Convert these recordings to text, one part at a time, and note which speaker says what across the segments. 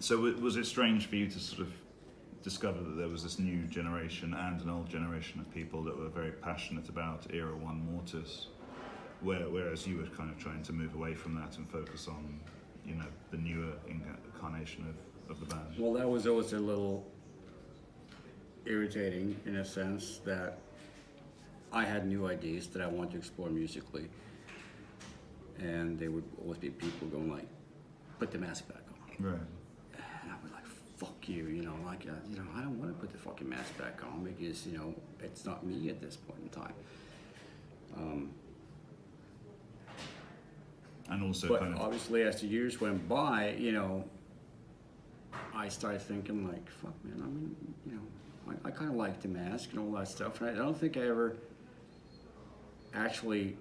Speaker 1: So was it strange for you to sort of discover that there was this new generation and an old generation of people that were very passionate about Era 1 Mortiis, whereas you were kind of trying to move away from that and focus on, you know, the newer incarnation of the band?
Speaker 2: Well, that was always a little irritating in a sense that I had new ideas that I wanted to explore musically, and there would always be people going like, "Put the mask back on."
Speaker 1: Right.
Speaker 2: And I was like, "Fuck you," you know, like, you know, I don't want to put the fucking mask back on because, you know, it's not me at this point in time.
Speaker 1: And also
Speaker 2: But
Speaker 1: kind of
Speaker 2: obviously, as the years went by, you know, I started thinking like, "Fuck, man, I mean, you know, I kind of like the mask and all that stuff." And I don't think I ever actually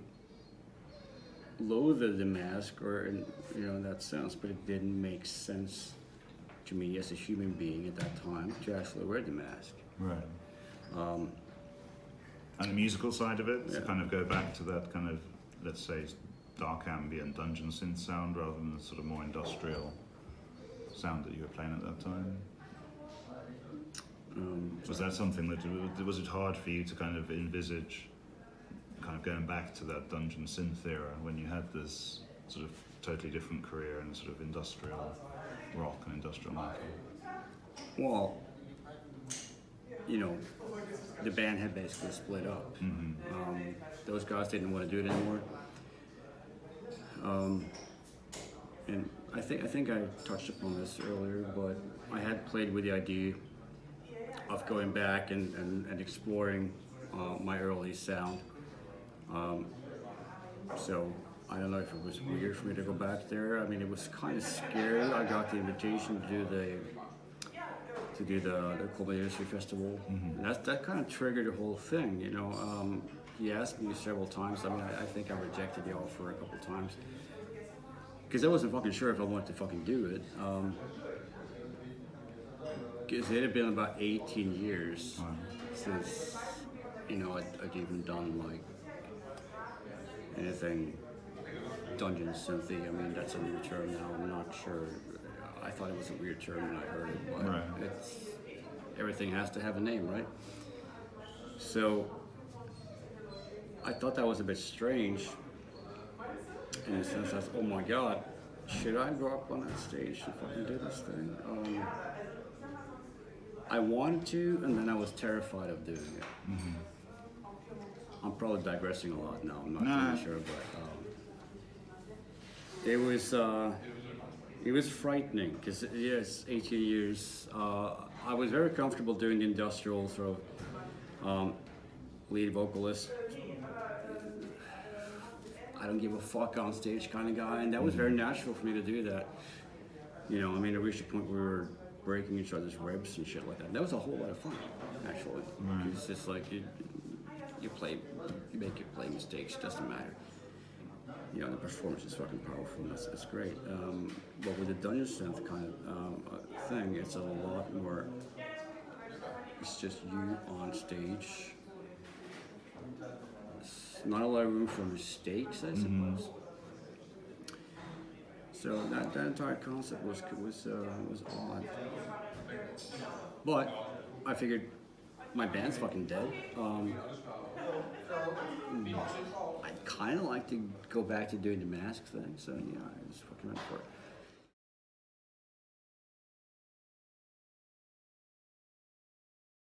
Speaker 2: loathed the mask or, you know, in that sense, but it didn't make sense to me as a human being at that time to actually wear the mask.
Speaker 1: right. And the musical side of it, to kind of go back to that kind of, let's say, dark ambient dungeon synth sound rather than the sort of more industrial sound that you were playing at that time. Was that something that was it hard for you to kind of envisage, kind of going back to that dungeon synth era when you had this sort of totally different career in sort of industrial rock and industrial metal?
Speaker 2: Well, you know, the band had basically split up. Those guys didn't want to do it anymore. And I think I touched upon this earlier, but I had played with the idea of going back and exploring my early sound. So I don't know if it was weird for me to go back there. I mean, it was kind of scary. I got the invitation to do the Culmination Festival. And that kind of triggered the whole thing, you know. He asked me several times. I mean, I think I rejected the offer a couple times because I wasn't fucking sure if I wanted to fucking do it. Because it had been about 18 years since, you know, I'd even done like anything dungeon synthy. I mean, that's a new term now. I'm not sure. I thought it was a weird term when I heard it, but everything has to have a name, right? So I thought that was a bit strange in a sense that, oh my God, should I go up on that stage and fucking do this thing? I wanted to, and then I was terrified of doing it. I'm probably digressing a lot now, I'm not really sure, but it was frightening because, yes, 18 years. I was very comfortable doing the industrial sort of lead vocalist. I don't give a fuck on stage kind of guy, and that was very natural for me to do that. You know, I mean, it reached a point where we were breaking each other's ribs and shit like that. And that was a whole lot of fun, actually. It's just like you make you play mistakes, it doesn't matter. You know, the performance is fucking powerful, and it's great. But with the dungeon synth kind of thing, it's a lot more. It's just you on stage. Not a lot of room for mistakes, I suppose. So that entire concept was odd. But I figured my band's fucking dead. I'd kind of like to go back to doing the mask thing. So yeah, I just fucking went